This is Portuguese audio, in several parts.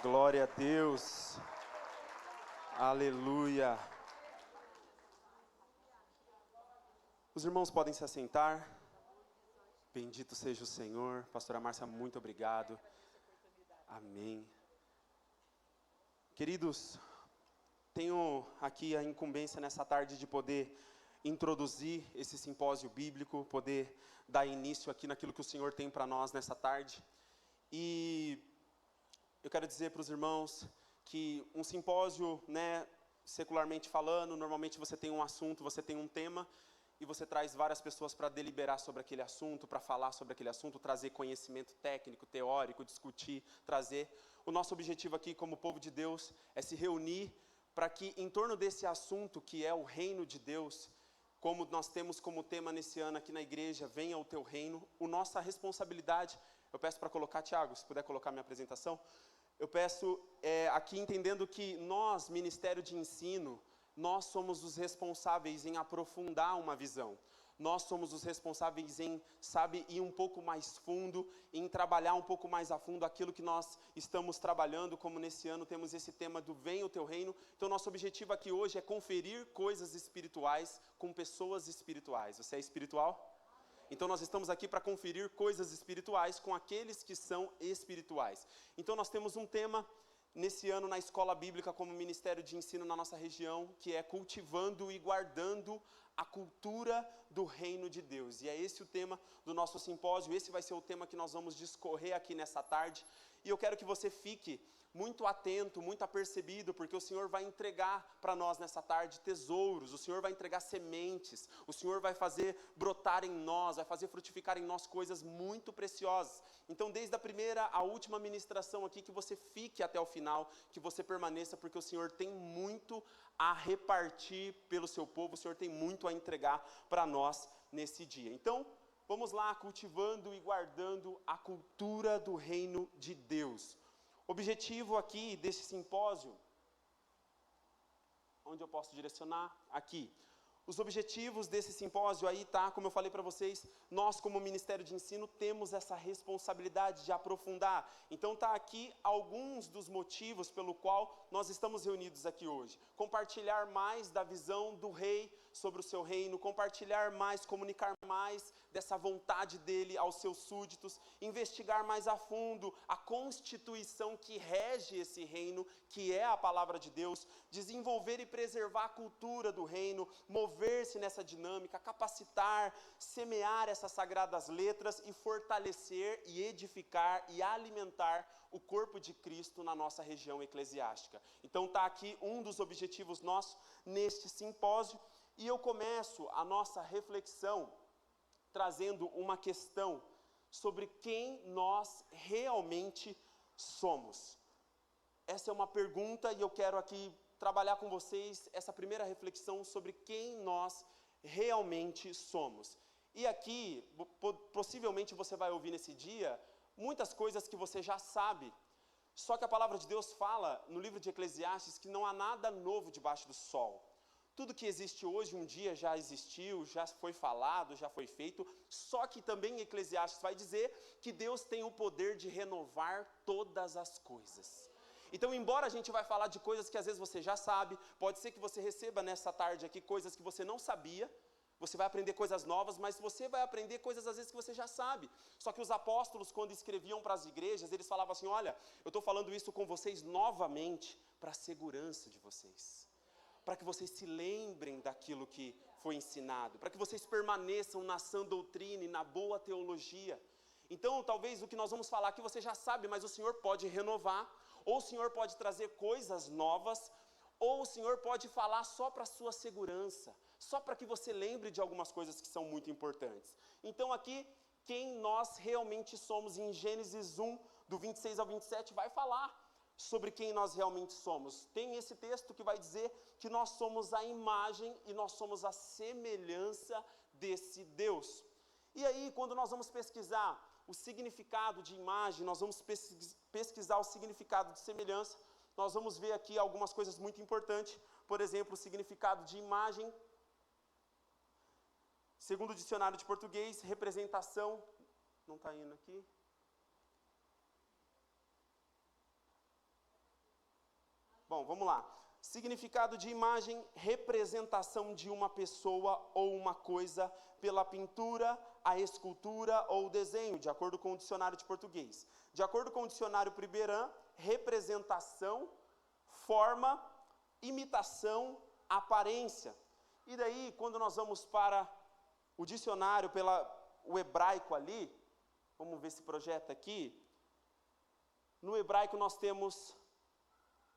Glória a Deus. Aleluia. Os irmãos podem se assentar. Bendito seja o Senhor. Pastora Márcia, muito obrigado. Amém. Queridos, tenho aqui a incumbência nessa tarde de poder introduzir esse simpósio bíblico, poder dar início aqui naquilo que o Senhor tem para nós nessa tarde. E eu quero dizer para os irmãos que um simpósio, secularmente falando, normalmente você tem um assunto, você tem um tema, e você traz várias pessoas para deliberar sobre aquele assunto, para falar sobre aquele assunto, trazer conhecimento técnico, teórico, discutir, trazer. O nosso objetivo aqui como povo de Deus é se reunir para que em torno desse assunto que é o reino de Deus, como nós temos como tema nesse ano aqui na igreja, venha o teu reino, a nossa responsabilidade, eu peço para colocar, Tiago, se puder colocar minha apresentação, eu peço aqui entendendo que nós, Ministério de Ensino, nós somos os responsáveis em aprofundar uma visão. Nós somos os responsáveis em, ir um pouco mais fundo, em trabalhar um pouco mais a fundo aquilo que nós estamos trabalhando, como nesse ano temos esse tema do Venha o Teu Reino. Então, nosso objetivo aqui hoje é conferir coisas espirituais com pessoas espirituais. Você é espiritual? Então nós estamos aqui para conferir coisas espirituais com aqueles que são espirituais. Então nós temos um tema nesse ano na escola bíblica como Ministério de Ensino na nossa região, que é cultivando e guardando a cultura do reino de Deus. E é esse o tema do nosso simpósio, esse vai ser o tema que nós vamos discorrer aqui nessa tarde. E eu quero que você fique muito atento, muito apercebido, porque o Senhor vai entregar para nós nessa tarde tesouros, o Senhor vai entregar sementes, o Senhor vai fazer brotar em nós, vai fazer frutificar em nós coisas muito preciosas. Então, desde a primeira à última ministração aqui, que você fique até o final, que você permaneça, porque o Senhor tem muito a repartir pelo seu povo, o Senhor tem muito a entregar para nós nesse dia. Então, vamos lá, cultivando e guardando a cultura do reino de Deus. Objetivo aqui desse simpósio, onde eu posso direcionar? Aqui. Os objetivos desse simpósio aí, como eu falei para vocês, nós como Ministério de Ensino temos essa responsabilidade de aprofundar. Então aqui alguns dos motivos pelo qual nós estamos reunidos aqui hoje. Compartilhar mais da visão do rei sobre o seu reino, compartilhar mais, comunicar mais dessa vontade dele aos seus súditos, investigar mais a fundo a constituição que rege esse reino, que é a palavra de Deus, desenvolver e preservar a cultura do reino, mover-se nessa dinâmica, capacitar, semear essas sagradas letras e fortalecer e edificar e alimentar o corpo de Cristo na nossa região eclesiástica. Então está aqui um dos objetivos nossos neste simpósio, e eu começo a nossa reflexão trazendo uma questão sobre quem nós realmente somos. Essa é uma pergunta e eu quero aqui trabalhar com vocês essa primeira reflexão sobre quem nós realmente somos. E aqui, possivelmente você vai ouvir nesse dia muitas coisas que você já sabe, só que a palavra de Deus fala no livro de Eclesiastes que não há nada novo debaixo do sol. Tudo que existe hoje, um dia já existiu, já foi falado, já foi feito, só que também Eclesiastes vai dizer que Deus tem o poder de renovar todas as coisas. Então, embora a gente vai falar de coisas que às vezes você já sabe, pode ser que você receba nessa tarde aqui coisas que você não sabia, você vai aprender coisas novas, mas você vai aprender coisas às vezes que você já sabe. Só que os apóstolos, quando escreviam para as igrejas, eles falavam assim, olha, eu estou falando isso com vocês novamente para a segurança de vocês, para que vocês se lembrem daquilo que foi ensinado, para que vocês permaneçam na sã doutrina e na boa teologia. Então, talvez o que nós vamos falar aqui você já sabe, mas o Senhor pode renovar, ou o Senhor pode trazer coisas novas, ou o Senhor pode falar só para a sua segurança, só para que você lembre de algumas coisas que são muito importantes. Então aqui, quem nós realmente somos, em Gênesis 1, do 26 ao 27, vai falar sobre quem nós realmente somos. Tem esse texto que vai dizer que nós somos a imagem e nós somos a semelhança desse Deus. E aí, quando nós vamos pesquisar o significado de imagem, nós vamos pesquisar o significado de semelhança, nós vamos ver aqui algumas coisas muito importantes. Por exemplo, o significado de imagem, segundo o dicionário de português, representação, não está indo aqui, Bom, vamos lá. Significado de imagem, representação de uma pessoa ou uma coisa pela pintura, a escultura ou o desenho, de acordo com o dicionário de português. De acordo com o dicionário Priberan, representação, forma, imitação, aparência. E daí, quando nós vamos para o dicionário, o hebraico ali, vamos ver esse projeto aqui. No hebraico nós temos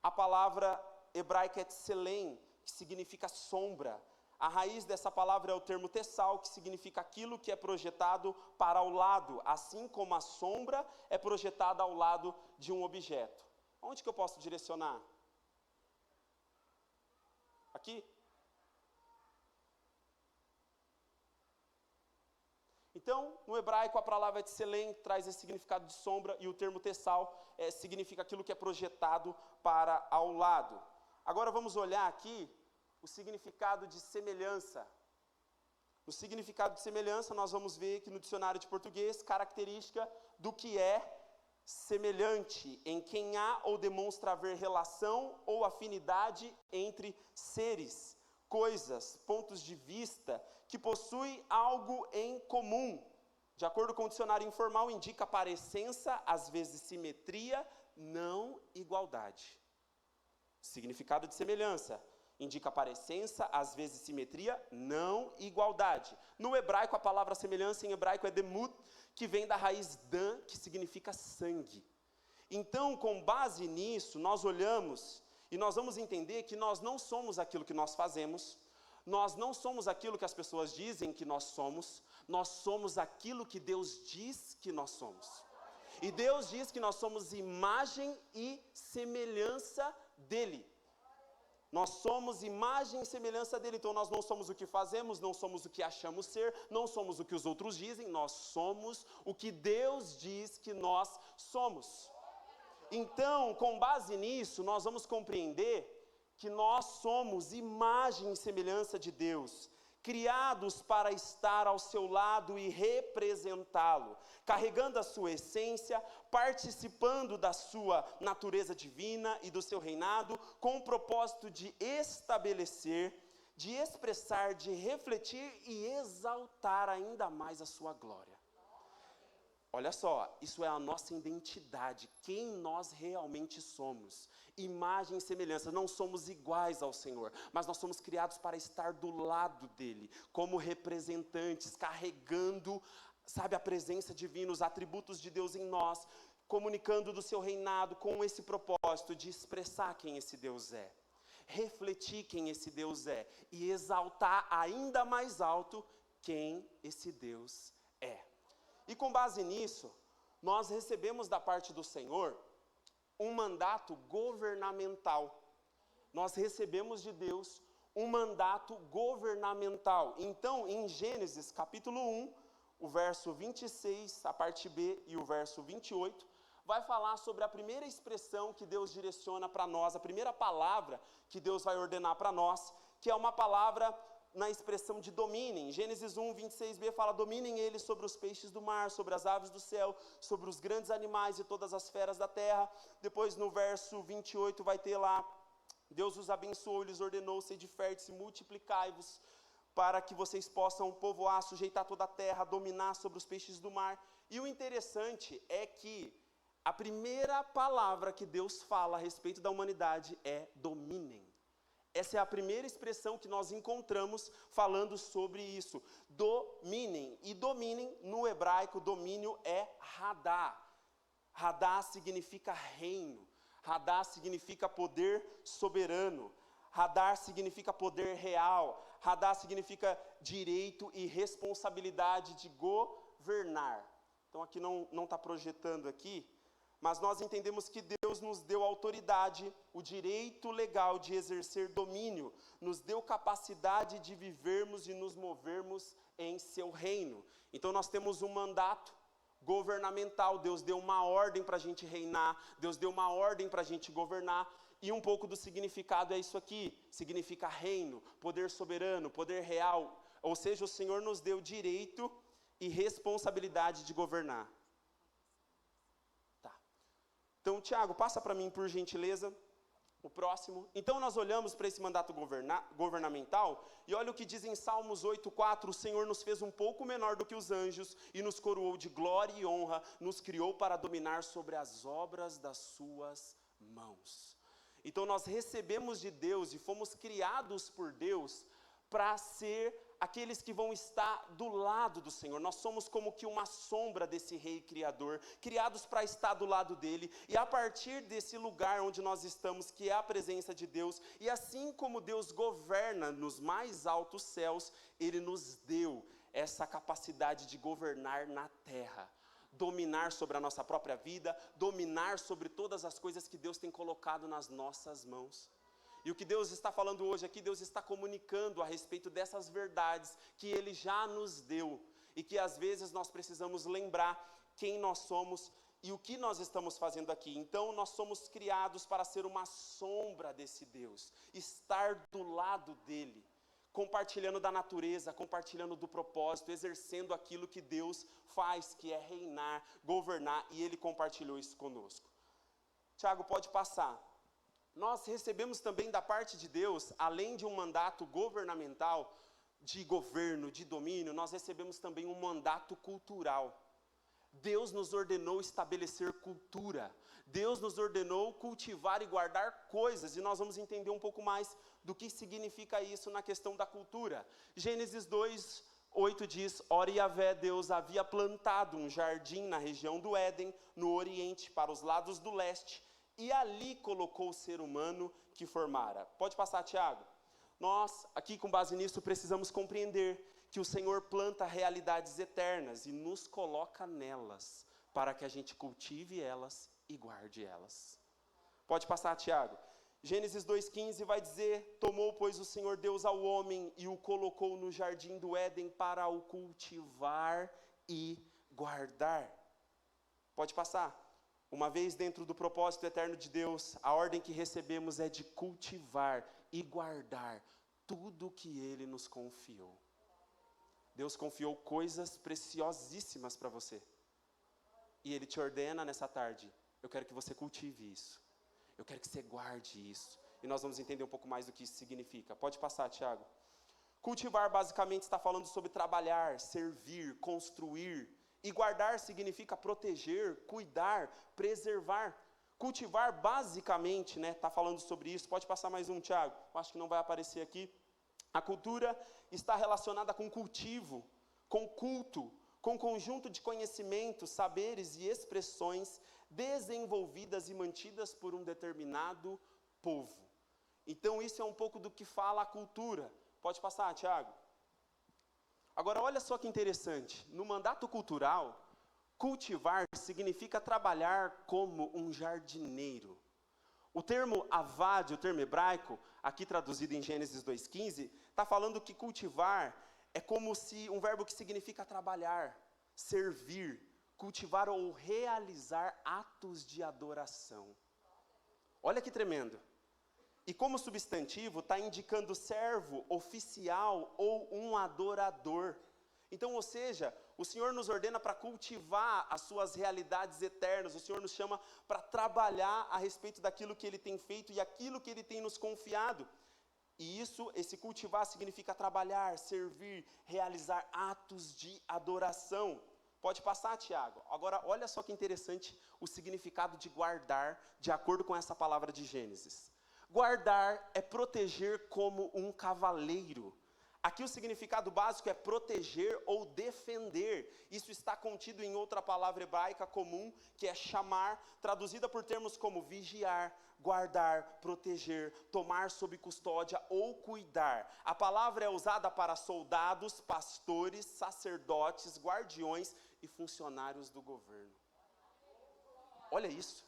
a palavra hebraica tselem, que significa sombra. A raiz dessa palavra é o termo tessal, que significa aquilo que é projetado para o lado, assim como a sombra é projetada ao lado de um objeto. Onde que eu posso direcionar? Aqui? Então, no hebraico, a palavra tselem traz esse significado de sombra e o termo tessal significa aquilo que é projetado para ao lado. Agora vamos olhar aqui o significado de semelhança. No significado de semelhança, nós vamos ver que no dicionário de português, característica do que é semelhante, em quem há ou demonstra haver relação ou afinidade entre seres, coisas, pontos de vista, que possui algo em comum. De acordo com o dicionário informal, indica parecença, às vezes simetria, não igualdade. Significado de semelhança, indica parecença, às vezes simetria, não igualdade. No hebraico, a palavra semelhança em hebraico é demut, que vem da raiz dan, que significa sangue. Então, com base nisso, nós olhamos e nós vamos entender que nós não somos aquilo que nós fazemos, nós não somos aquilo que as pessoas dizem que nós somos aquilo que Deus diz que nós somos. E Deus diz que nós somos imagem e semelhança dEle. Nós somos imagem e semelhança dEle, então nós não somos o que fazemos, não somos o que achamos ser, não somos o que os outros dizem, nós somos o que Deus diz que nós somos. Então, com base nisso, nós vamos compreender que nós somos imagem e semelhança de Deus, criados para estar ao seu lado e representá-lo, carregando a sua essência, participando da sua natureza divina e do seu reinado, com o propósito de estabelecer, de expressar, de refletir e exaltar ainda mais a sua glória. Olha só, isso é a nossa identidade, quem nós realmente somos. Imagem e semelhança, não somos iguais ao Senhor, mas nós somos criados para estar do lado dEle, como representantes, carregando, a presença divina, os atributos de Deus em nós, comunicando do seu reinado com esse propósito de expressar quem esse Deus é, refletir quem esse Deus é e exaltar ainda mais alto quem esse Deus é. E com base nisso, nós recebemos da parte do Senhor um mandato governamental. Nós recebemos de Deus um mandato governamental. Então, em Gênesis capítulo 1, o verso 26, a parte B e o verso 28, vai falar sobre a primeira expressão que Deus direciona para nós, a primeira palavra que Deus vai ordenar para nós, que é uma palavra na expressão de dominem. Gênesis 1, 26b fala: dominem eles sobre os peixes do mar, sobre as aves do céu, sobre os grandes animais e todas as feras da terra. Depois no verso 28 vai ter lá: Deus os abençoou, lhes ordenou, sede férteis, multiplicai-vos, para que vocês possam povoar, sujeitar toda a terra, dominar sobre os peixes do mar. E o interessante é que a primeira palavra que Deus fala a respeito da humanidade é dominem. Essa é a primeira expressão que nós encontramos falando sobre isso. Dominem. E dominem, no hebraico, domínio é radá. Radá significa reino. Radá significa poder soberano. Radá significa poder real. Radá significa direito e responsabilidade de governar. Então aqui não está projetando aqui, mas nós entendemos que Deus nos deu autoridade, o direito legal de exercer domínio, nos deu capacidade de vivermos e nos movermos em seu reino. Então nós temos um mandato governamental, Deus deu uma ordem para a gente reinar, Deus deu uma ordem para a gente governar, e um pouco do significado é isso aqui, significa reino, poder soberano, poder real, ou seja, o Senhor nos deu direito e responsabilidade de governar. Então, Tiago, passa para mim, por gentileza, O próximo. Então nós olhamos para esse mandato governamental e olha o que diz em Salmos 8:4, o Senhor nos fez um pouco menor do que os anjos e nos coroou de glória e honra, nos criou para dominar sobre as obras das suas mãos. Então nós recebemos de Deus e fomos criados por Deus para ser aqueles que vão estar do lado do Senhor. Nós somos como que uma sombra desse Rei Criador, criados para estar do lado dele, e a partir desse lugar onde nós estamos, que é a presença de Deus, e assim como Deus governa nos mais altos céus, Ele nos deu essa capacidade de governar na terra, dominar sobre a nossa própria vida, dominar sobre todas as coisas que Deus tem colocado nas nossas mãos. E o que Deus está falando hoje aqui, Deus está comunicando a respeito dessas verdades que Ele já nos deu. E que às vezes nós precisamos lembrar quem nós somos e o que nós estamos fazendo aqui. Então nós somos criados para ser uma sombra desse Deus. Estar do lado dEle. Compartilhando da natureza, compartilhando do propósito, exercendo aquilo que Deus faz, que é reinar, governar. E Ele compartilhou isso conosco. Tiago, pode passar. Nós recebemos também da parte de Deus, além de um mandato governamental, de governo, de domínio, nós recebemos também um mandato cultural. Deus nos ordenou estabelecer cultura. Deus nos ordenou cultivar e guardar coisas, e nós vamos entender um pouco mais do que significa isso na questão da cultura. Gênesis 2:8 diz, ora Yahvé, Deus havia plantado um jardim na região do Éden, no oriente, para os lados do leste, e ali colocou o ser humano que formara. Pode passar, Tiago. Nós, aqui com base nisso, precisamos compreender que o Senhor planta realidades eternas e nos coloca nelas, para que a gente cultive elas e guarde elas. Pode passar, Tiago. Gênesis 2:15 vai dizer, tomou, pois, o Senhor Deus ao homem e o colocou no jardim do Éden para o cultivar e guardar. Pode passar. Uma vez dentro do propósito eterno de Deus, a ordem que recebemos é de cultivar e guardar tudo que Ele nos confiou. Deus confiou coisas preciosíssimas para você. E Ele te ordena nessa tarde, eu quero que você cultive isso. Eu quero que você guarde isso. E nós vamos entender um pouco mais do que isso significa. Pode passar, Tiago. Cultivar basicamente está falando sobre trabalhar, servir, construir. E guardar significa proteger, cuidar, preservar. Cultivar basicamente, está falando sobre isso. Pode passar mais um, Tiago. Acho que não vai aparecer aqui. A cultura está relacionada com cultivo, com culto, com conjunto de conhecimentos, saberes e expressões desenvolvidas e mantidas por um determinado povo. Então isso é um pouco do que fala a cultura. Pode passar, Tiago. Agora olha só que interessante, no mandato cultural, cultivar significa trabalhar como um jardineiro. O termo avad, o termo hebraico, aqui traduzido em Gênesis 2:15, está falando que cultivar é como se um verbo que significa trabalhar, servir, cultivar ou realizar atos de adoração. Olha que tremendo. E como substantivo, está indicando servo, oficial ou um adorador. Então, ou seja, o Senhor nos ordena para cultivar as suas realidades eternas. O Senhor nos chama para trabalhar a respeito daquilo que Ele tem feito e aquilo que Ele tem nos confiado. E isso, esse cultivar significa trabalhar, servir, realizar atos de adoração. Pode passar, Tiago. Agora, olha só que interessante o significado de guardar, de acordo com essa palavra de Gênesis. Guardar é proteger como um cavaleiro. Aqui o significado básico é proteger ou defender. Isso está contido em outra palavra hebraica comum, que é chamar, traduzida por termos como vigiar, guardar, proteger, tomar sob custódia ou cuidar. A palavra é usada para soldados, pastores, sacerdotes, guardiões e funcionários do governo. Olha isso.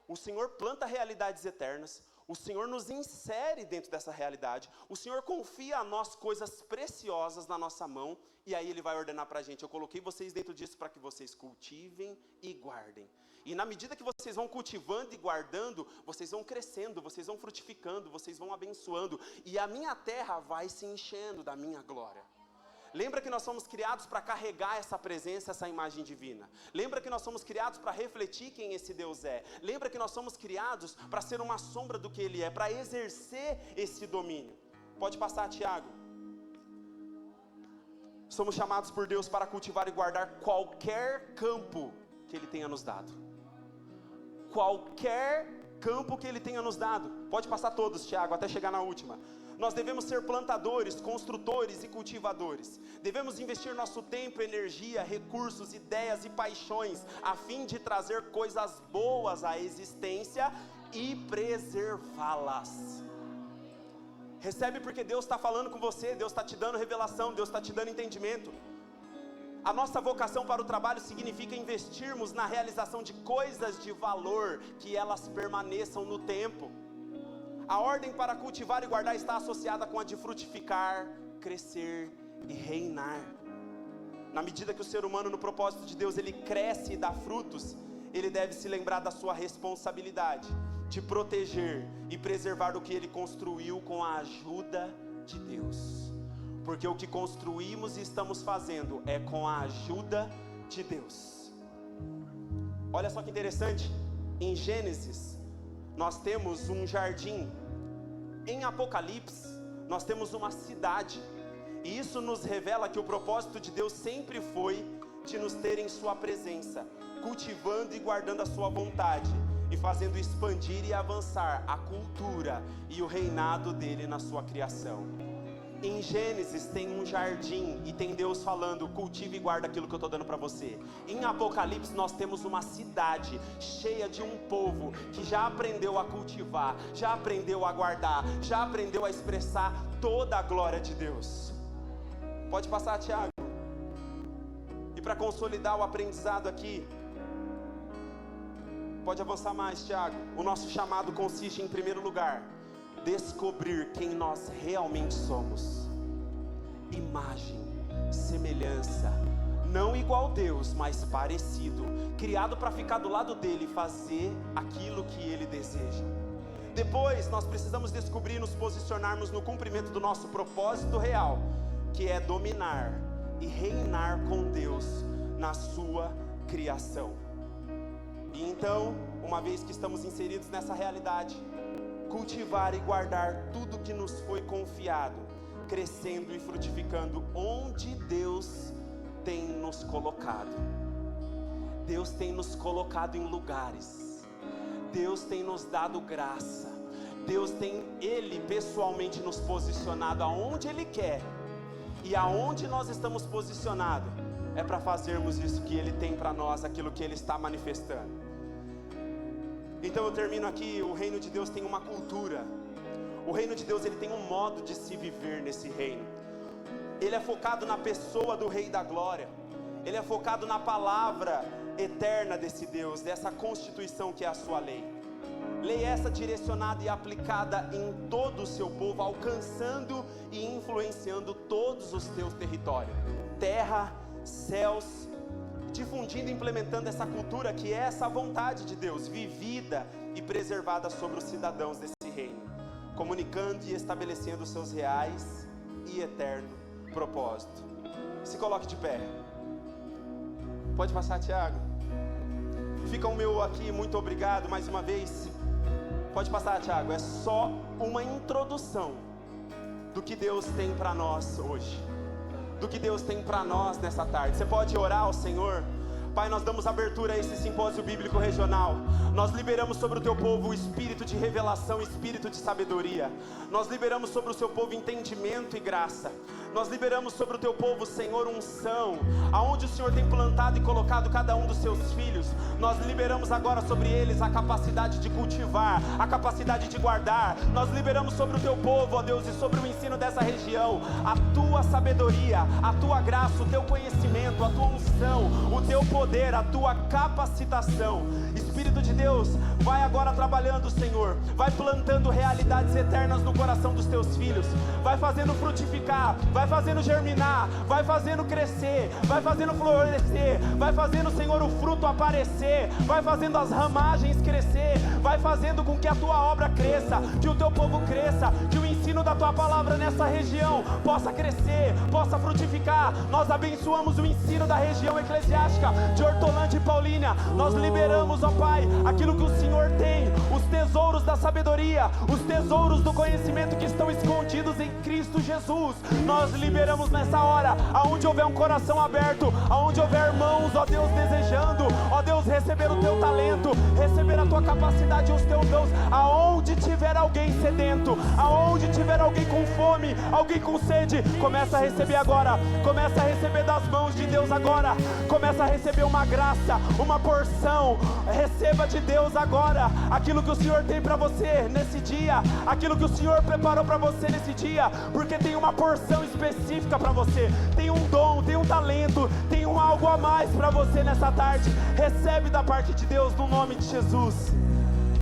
O Senhor planta realidades eternas. O Senhor nos insere dentro dessa realidade. O Senhor confia a nós coisas preciosas na nossa mão. E aí Ele vai ordenar para a gente. Eu coloquei vocês dentro disso para que vocês cultivem e guardem. E na medida que vocês vão cultivando e guardando, vocês vão crescendo, vocês vão frutificando, vocês vão abençoando. E a minha terra vai se enchendo da minha glória. Lembra que nós somos criados para carregar essa presença, essa imagem divina. Lembra que nós somos criados para refletir quem esse Deus é. Lembra que nós somos criados para ser uma sombra do que Ele é, para exercer esse domínio. Pode passar, Tiago. Somos chamados por Deus para cultivar e guardar qualquer campo que Ele tenha nos dado. Qualquer campo que Ele tenha nos dado. Pode passar todos, Tiago, até chegar na última. Nós devemos ser plantadores, construtores e cultivadores. Devemos investir nosso tempo, energia, recursos, ideias e paixões, a fim de trazer coisas boas à existência e preservá-las. Recebe porque Deus está falando com você, Deus está te dando revelação, Deus está te dando entendimento. A nossa vocação para o trabalho significa investirmos na realização de coisas de valor, que elas permaneçam no tempo. A ordem para cultivar e guardar está associada com a de frutificar, crescer e reinar. Na medida que o ser humano, no propósito de Deus, ele cresce e dá frutos, ele deve se lembrar da sua responsabilidade de proteger e preservar o que ele construiu com a ajuda de Deus. Porque o que construímos e estamos fazendo é com a ajuda de Deus. Olha só que interessante, em Gênesis nós temos um jardim, em Apocalipse nós temos uma cidade, e isso nos revela que o propósito de Deus sempre foi de nos ter em sua presença, cultivando e guardando a sua vontade, e fazendo expandir e avançar a cultura e o reinado dele na sua criação. Em Gênesis tem um jardim e tem Deus falando: cultive e guarda aquilo que eu estou dando para você. Em Apocalipse nós temos uma cidade cheia de um povo que já aprendeu a cultivar, já aprendeu a guardar, já aprendeu a expressar toda a glória de Deus. Pode passar, Tiago. E para consolidar o aprendizado aqui, pode avançar mais, Tiago. O nosso chamado consiste, em primeiro lugar, descobrir quem nós realmente somos. Imagem, semelhança, não igual a Deus, mas parecido, criado para ficar do lado dele e fazer aquilo que ele deseja. Depois nós precisamos descobrir e nos posicionarmos no cumprimento do nosso propósito real, que é dominar e reinar com Deus na sua criação. E então, uma vez que estamos inseridos nessa realidade, cultivar e guardar tudo que nos foi confiado, crescendo e frutificando onde Deus tem nos colocado. Deus tem nos colocado em lugares, Deus tem nos dado graça, Deus tem, Ele pessoalmente nos posicionado aonde Ele quer, e aonde nós estamos posicionados é para fazermos isso que Ele tem para nós, aquilo que Ele está manifestando. Então eu termino aqui. O reino de Deus tem uma cultura. O reino de Deus, ele tem um modo de se viver nesse reino. Ele é focado na pessoa do Rei da Glória. Ele é focado na palavra eterna desse Deus, dessa constituição que é a sua lei. Lei essa direcionada e aplicada em todo o seu povo, alcançando e influenciando todos os teus territórios, terra, céus, difundindo e implementando essa cultura que é essa vontade de Deus, vivida e preservada sobre os cidadãos desse reino, comunicando e estabelecendo os seus reais e eterno propósito. Se coloque de pé. Pode passar, Tiago. Fica o meu aqui, muito obrigado mais uma vez. Pode passar, Tiago. É só uma introdução do que Deus tem para nós hoje, do que Deus tem para nós nessa tarde. Você pode orar ao Senhor? Pai, nós damos abertura a esse simpósio bíblico regional. Nós liberamos sobre o teu povo o espírito de revelação, espírito de sabedoria. Nós liberamos sobre o seu povo entendimento e graça. Nós liberamos sobre o teu povo, Senhor, unção. Aonde o Senhor tem plantado e colocado cada um dos seus filhos, nós liberamos agora sobre eles a capacidade de cultivar, a capacidade de guardar. Nós liberamos sobre o teu povo, ó Deus, e sobre o ensino dessa região, a tua sabedoria, a tua graça, o teu conhecimento, a tua unção, o teu poder, a tua capacitação. Espírito Espírito de Deus, vai agora trabalhando, Senhor. Vai plantando realidades eternas no coração dos teus filhos. Vai fazendo frutificar, vai fazendo germinar, vai fazendo crescer, vai fazendo florescer, vai fazendo, Senhor, o fruto aparecer, vai fazendo as ramagens crescer, vai fazendo com que a tua obra cresça, que o teu povo cresça, que o ensino da tua palavra nessa região possa crescer, possa frutificar. Nós abençoamos o ensino da região eclesiástica de Hortolândia e Paulínia. Nós liberamos, ó Pai, aquilo que o Senhor tem, os tesouros da sabedoria, os tesouros do conhecimento que estão escondidos em Cristo Jesus. Nós liberamos nessa hora, aonde houver um coração aberto, aonde houver mãos, ó Deus, desejando, ó Deus, receber o teu talento, receber a tua capacidade e os teus dons. Aonde tiver alguém sedento, aonde tiver alguém com fome, alguém com sede, começa a receber agora, começa a receber das mãos de Deus agora, começa a receber uma graça, uma porção. Receba de Deus agora aquilo que o Senhor tem para você nesse dia, aquilo que o Senhor preparou para você nesse dia, porque tem uma porção específica para você, tem um dom, tem um talento, tem algo a mais para você nessa tarde. Recebe da parte de Deus no nome de Jesus.